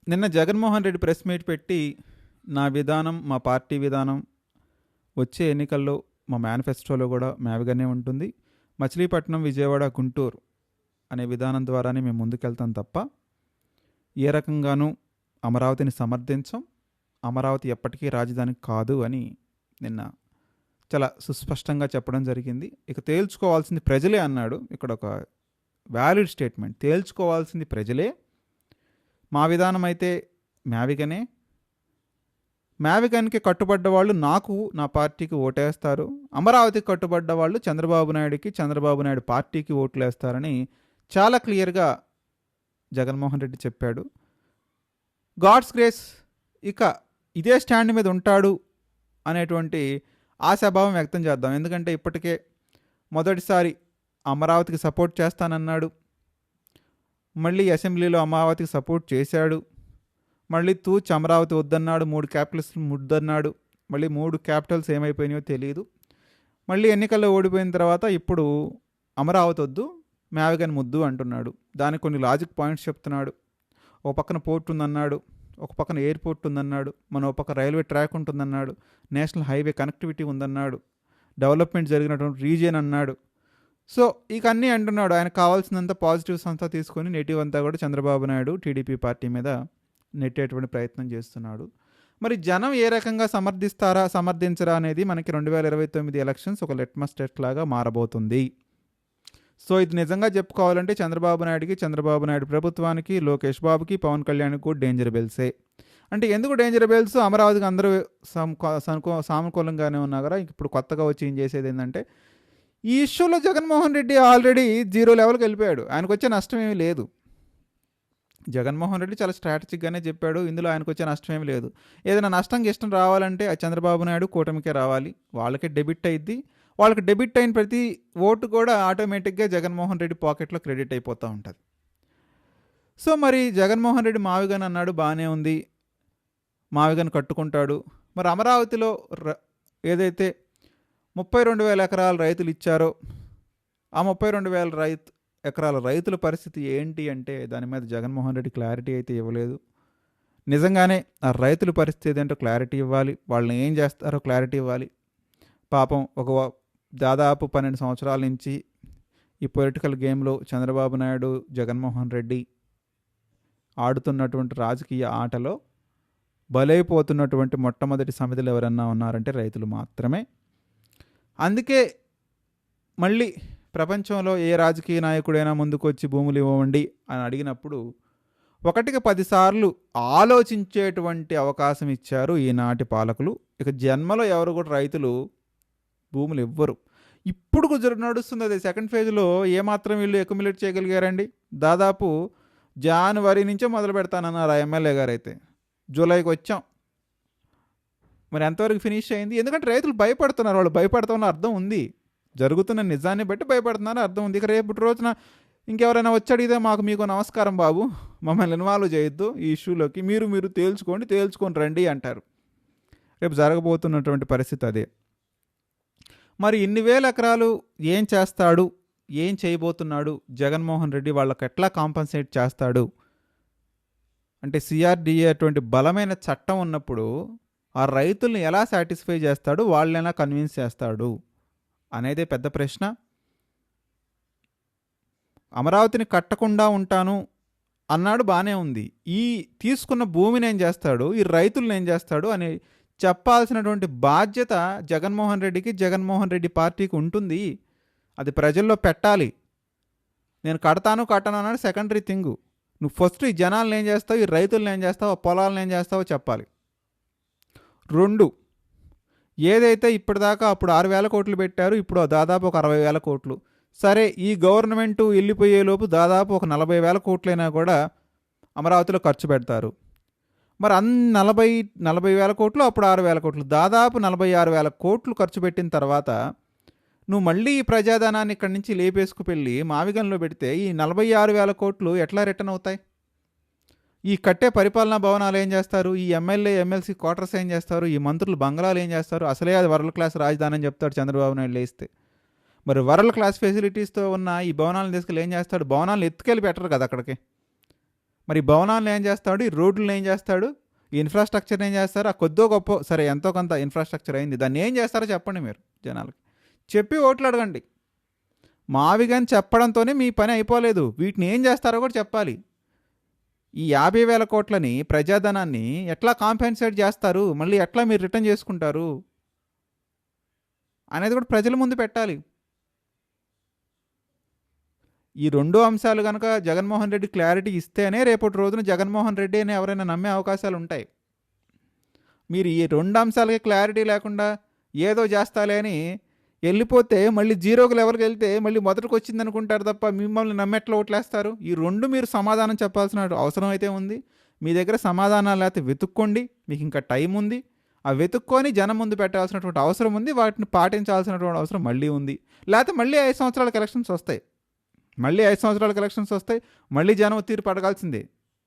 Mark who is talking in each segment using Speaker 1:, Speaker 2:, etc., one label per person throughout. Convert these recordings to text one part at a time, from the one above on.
Speaker 1: నిన్న Jaganmohan Reddy press meet పెట్టి నా విధానం, మా పార్టీ విధానం వచ్చే ఎన్నికల్లో మా మేనిఫెస్టోలో కూడా మేవగానే ఉంటుంది. మచిలీపట్నం, విజయవాడ, గుంటూరు అనే విధానం ద్వారానే మేము ముందుకెళ్తాం తప్ప ఏ రకంగానూ అమరావతిని సమర్థించం. అమరావతి ఎప్పటికీ రాజధాని కాదు అని నిన్న చాలా సుస్పష్టంగా చెప్పడం జరిగింది. ఇక తేల్చుకోవాల్సింది ప్రజలే అన్నాడు. ఇక్కడ ఒక వ్యాలిడ్ స్టేట్మెంట్. తేల్చుకోవాల్సింది ప్రజలే. మా విధానం అయితే మేవిగనే. మేవిగన్కి కట్టుబడ్డ వాళ్ళు నాకు, నా పార్టీకి ఓటేస్తారు. అమరావతికి కట్టుబడ్డ వాళ్ళు చంద్రబాబు నాయుడికి, చంద్రబాబు నాయుడు పార్టీకి ఓట్లు వేస్తారని చాలా క్లియర్గా జగన్మోహన్ రెడ్డి చెప్పాడు. గాడ్స్ గ్రేస్ ఇక ఇదే స్టాండ్ మీద ఉంటాడు అనేటువంటి ఆశాభావం వ్యక్తం చేద్దాం. ఎందుకంటే ఇప్పటికే మొదటిసారి అమరావతికి సపోర్ట్ చేస్తానన్నాడు. మళ్ళీ అసెంబ్లీలో అమరావతికి సపోర్ట్ చేశాడు. మళ్ళీ తూచి అమరావతి వద్దన్నాడు. 3 క్యాపిటల్స్ ముద్దన్నాడు. మళ్ళీ 3 క్యాపిటల్స్ ఏమైపోయినాయో తెలియదు. మళ్ళీ ఎన్నికల్లో ఓడిపోయిన తర్వాత ఇప్పుడు అమరావతి వద్దు, మేవగన్ ముద్దు అంటున్నాడు. దానికి కొన్ని లాజిక్ పాయింట్స్ చెప్తున్నాడు. ఒక పక్కన పోర్ట్ ఉందన్నాడు, ఒక పక్కన ఎయిర్పోర్ట్ ఉందన్నాడు, ఒక పక్క రైల్వే ట్రాక్ ఉంటుందన్నాడు, నేషనల్ హైవే కనెక్టివిటీ ఉందన్నాడు, డెవలప్మెంట్ జరిగినటువంటి రీజియన్ అన్నాడు. సో ఇక అన్నీ అంటున్నాడు. ఆయన కావాల్సినంత పాజిటివ్స్ అంతా తీసుకొని నెగిటివ్ అంతా కూడా చంద్రబాబు నాయుడు టీడీపీ పార్టీ మీద నెట్టేటువంటి ప్రయత్నం చేస్తున్నాడు. మరి జనం ఏ రకంగా సమర్థిస్తారా సమర్థించరా అనేది మనకి 2029 ఎలక్షన్స్ ఒక లిట్మస్ టెస్ట్ లాగా మారబోతుంది. సో ఇది నిజంగా చెప్పుకోవాలంటే చంద్రబాబు నాయుడుకి, చంద్రబాబు నాయుడు ప్రభుత్వానికి, లోకేష్ బాబుకి, పవన్ కళ్యాణ్కి కూడా డేంజర్ బెల్సే. అంటే ఎందుకు డేంజర్ బెల్స్? అమరావతికి అందరూ సానుకూలంగానే ఉన్నా కదా. ఇప్పుడు కొత్తగా వచ్చి ఏం చేసేది ఏంటంటే, ఈ ఇష్యూలో జగన్మోహన్ రెడ్డి ఆల్రెడీ 0 లెవెల్కి వెళ్ళిపోయాడు. ఆయనకు వచ్చే నష్టం ఏమీ లేదు. జగన్మోహన్ రెడ్డి చాలా స్ట్రాటజిక్గానే చెప్పాడు. ఇందులో ఆయనకు వచ్చే నష్టం ఏమీ లేదు. ఏదైనా నష్టంకి ఇష్టం రావాలంటే ఆ చంద్రబాబు నాయుడు కూటమికే రావాలి. వాళ్ళకే డెబిట్ అయ్యిద్ది. వాళ్ళకి డెబిట్ అయిన ప్రతి ఓటు కూడా ఆటోమేటిక్గా జగన్మోహన్ రెడ్డి పాకెట్లో క్రెడిట్ అయిపోతూ ఉంటుంది. సో మరి జగన్మోహన్ రెడ్డి మావిగన్ అన్నాడు, బాగానే ఉంది, మావిగన్ కట్టుకుంటాడు. మరి అమరావతిలో ఏదైతే 32,000 ఎకరాల రైతులు ఇచ్చారో ఆ 32,000 ఎకరాల రైతుల పరిస్థితి ఏంటి అంటే దాని మీద జగన్మోహన్ రెడ్డి క్లారిటీ అయితే ఇవ్వలేదు. నిజంగానే ఆ రైతుల పరిస్థితి ఏంటో క్లారిటీ ఇవ్వాలి. వాళ్ళని ఏం చేస్తారో క్లారిటీ ఇవ్వాలి. పాపం ఒక దాదాపు 12 సంవత్సరాల నుంచి ఈ పొలిటికల్ గేమ్లో చంద్రబాబు నాయుడు, జగన్మోహన్ రెడ్డి ఆడుతున్నటువంటి రాజకీయ ఆటలో బలైపోతున్నటువంటి మొట్టమొదటి సమితులు ఎవరన్నా ఉన్నారంటే రైతులు మాత్రమే. అందుకే మళ్ళీ ప్రపంచంలో ఏ రాజకీయ నాయకుడైనా ముందుకు వచ్చి భూములు ఇవ్వండి అని అడిగినప్పుడు 1కి 10 సార్లు ఆలోచించేటువంటి అవకాశం ఇచ్చారు ఈనాటి పాలకులు. ఇక జన్మలో ఎవరు కూడా రైతులు భూములు ఇవ్వరు. ఇప్పుడు నడుస్తుంది అది. సెకండ్ ఫేజ్లో ఏమాత్రం వీళ్ళు అక్యుములేట్ చేయగలిగారండి? దాదాపు జనవరి నుంచే మొదలు పెడతానన్నారు ఆ ఎమ్మెల్యే గారు. అయితే జూలైకి వచ్చాం. మరి ఎంతవరకు ఫినిష్ అయింది? ఎందుకంటే రైతులు భయపడుతున్నారు. వాళ్ళు భయపడుతున్న అర్థం ఉంది. జరుగుతున్న నిజాన్ని బట్టి భయపడుతున్నారు, అర్థం ఉంది. ఇక రేపటి రోజున ఇంకెవరైనా వచ్చి అడిగితే మీకు నమస్కారం బాబు, మమ్మల్ని ఇన్వాల్వ్ చేయొద్దు ఈ ఇష్యూలోకి, మీరు తేల్చుకొని రండి అంటారు. రేపు జరగబోతున్నటువంటి పరిస్థితి అదే. మరి ఇన్ని వేల ఎకరాలు ఏం చేస్తాడు, ఏం చేయబోతున్నాడు జగన్మోహన్ రెడ్డి? వాళ్ళకి ఎట్లా కాంపన్సేట్ చేస్తాడు అంటే సిఆర్డిఏ అటువంటి బలమైన చట్టం ఉన్నప్పుడు ఆ రైతుల్ని ఎలా సాటిస్ఫై చేస్తాడు, వాళ్ళని ఎలా కన్విన్స్ చేస్తాడు అనేదే పెద్ద ప్రశ్న. అమరావతిని కట్టకుండా ఉంటాను అన్నాడు, బాగానే ఉంది. ఈ తీసుకున్న భూమిని ఏం చేస్తాడు, ఈ రైతులను ఏం చేస్తాడు అని చెప్పాల్సినటువంటి బాధ్యత జగన్మోహన్ రెడ్డికి, జగన్మోహన్ రెడ్డి పార్టీకి ఉంటుంది. అది ప్రజల్లో పెట్టాలి. నేను కడతాను అన్నాడు సెకండరీ థింగు. నువ్వు ఫస్ట్ ఈ జనాలను ఏం చేస్తావు, ఈ రైతులను ఏం చేస్తావు, ఆ పొలాలను ఏం చేస్తావో చెప్పాలి. 2, ఏదైతే ఇప్పటిదాకా అప్పుడు 6,000 కోట్లు పెట్టారు, ఇప్పుడు దాదాపు ఒక 60,000 కోట్లు. సరే, ఈ గవర్నమెంటు వెళ్ళిపోయేలోపు దాదాపు ఒక 40,000 కోట్లైనా కూడా అమరావతిలో ఖర్చు పెడతారు. మరి 40,000 కోట్లు, అప్పుడు 6,000 కోట్లు, దాదాపు 46,000 కోట్లు ఖర్చు పెట్టిన తర్వాత నువ్వు మళ్ళీ ఈ ప్రజాధనాన్ని ఇక్కడి నుంచి లేపేసుకుపెళ్ళి మావిగన్లో పెడితే ఈ 46,000 కోట్లు ఎట్లా రిటర్న్ అవుతాయి? ఈ కట్టే పరిపాలనా భవనాలు ఏం చేస్తారు, ఈ ఎమ్మెల్యే ఎమ్మెల్సీ క్వార్టర్స్ ఏం చేస్తారు, ఈ మంత్రులు బంగ్లాలు ఏం చేస్తారు? అసలే అది వరల్డ్ క్లాస్ రాజధాని అని చెప్తాడు చంద్రబాబు నాయుడు లేస్తే. మరి వరల్డ్ క్లాస్ ఫెసిలిటీస్తో ఉన్న ఈ భవనాలను తీసుకెళ్ళి ఏం చేస్తాడు? భవనాలను ఎత్తుకెళ్ళి పెట్టరు కదా అక్కడికి. మరి భవనాలను ఏం చేస్తాడు, ఈ రోడ్లను ఏం చేస్తాడు, ఈ ఇన్ఫ్రాస్ట్రక్చర్ ఏం చేస్తారు, ఆ కొద్దో గొప్ప సరే ఎంతో కొంత ఇన్ఫ్రాస్ట్రక్చర్ అయింది, దాన్ని ఏం చేస్తారో చెప్పండి మీరు జనాలకి. చెప్పి ఓట్లు అడగండి. మావి కానీ చెప్పడంతోనే మీ పని అయిపోలేదు, వీటిని ఏం చేస్తారో కూడా చెప్పాలి. ఈ 50,000 కోట్లని ప్రజాధనాన్ని ఎట్లా కాంపెన్సేట్ చేస్తారు, మళ్ళీ ఎట్లా మీరు రిటర్న్ చేసుకుంటారు అనేది కూడా ప్రజల ముందు పెట్టాలి. ఈ 2 అంశాలు కనుక జగన్మోహన్ రెడ్డి క్లారిటీ ఇస్తేనే రేపటి రోజున జగన్మోహన్ రెడ్డి అని ఎవరైనా నమ్మే అవకాశాలు ఉంటాయి. మీరు ఈ 2 అంశాలకి క్లారిటీ లేకుండా ఏదో చేస్తాలే అని వెళ్ళిపోతే మళ్ళీ జీరోకి లెవెల్కి వెళ్తే మళ్ళీ మొదటికి వచ్చింది అనుకుంటారు తప్ప మిమ్మల్ని నమ్మెట్లా ఓట్లేస్తారు. ఈ 2 మీరు సమాధానం చెప్పాల్సిన అవసరం అయితే ఉంది. మీ దగ్గర సమాధానాలు లేకపోతే వెతుక్కోండి, మీకు ఇంకా టైం ఉంది. ఆ వెతుక్కొని జనం ముందు పెట్టాల్సినటువంటి అవసరం ఉంది, వాటిని పాటించాల్సినటువంటి అవసరం మళ్ళీ ఉంది. లేకపోతే మళ్ళీ 5 సంవత్సరాల ఎలక్షన్స్ వస్తాయి, మళ్ళీ 5 సంవత్సరాలకు ఎలక్షన్స్ వస్తాయి, మళ్ళీ జనం తీర్పు అడగాల్సిందే.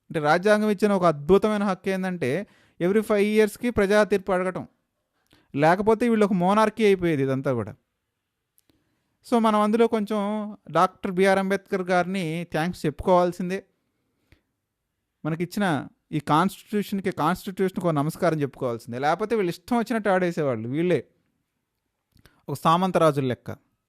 Speaker 1: అంటే రాజ్యాంగం ఇచ్చిన ఒక అద్భుతమైన హక్కు ఏంటంటే ఎవ్రీ 5 ఇయర్స్కి ప్రజా తీర్పు అడగటం. లేకపోతే వీళ్ళు ఒక మోనార్కీ అయిపోయేది ఇదంతా కూడా. సో మనం అందులో కొంచెం డాక్టర్ బిఆర్ అంబేద్కర్ గారిని థ్యాంక్స్ చెప్పుకోవాల్సిందే. మనకిచ్చిన ఈ కాన్స్టిట్యూషన్కి ఒక నమస్కారం చెప్పుకోవాల్సిందే. లేకపోతే వీళ్ళు ఇష్టం వచ్చినట్టు ఆడేసేవాళ్ళు, వీళ్ళే ఒక సామంతరాజుల లెక్క.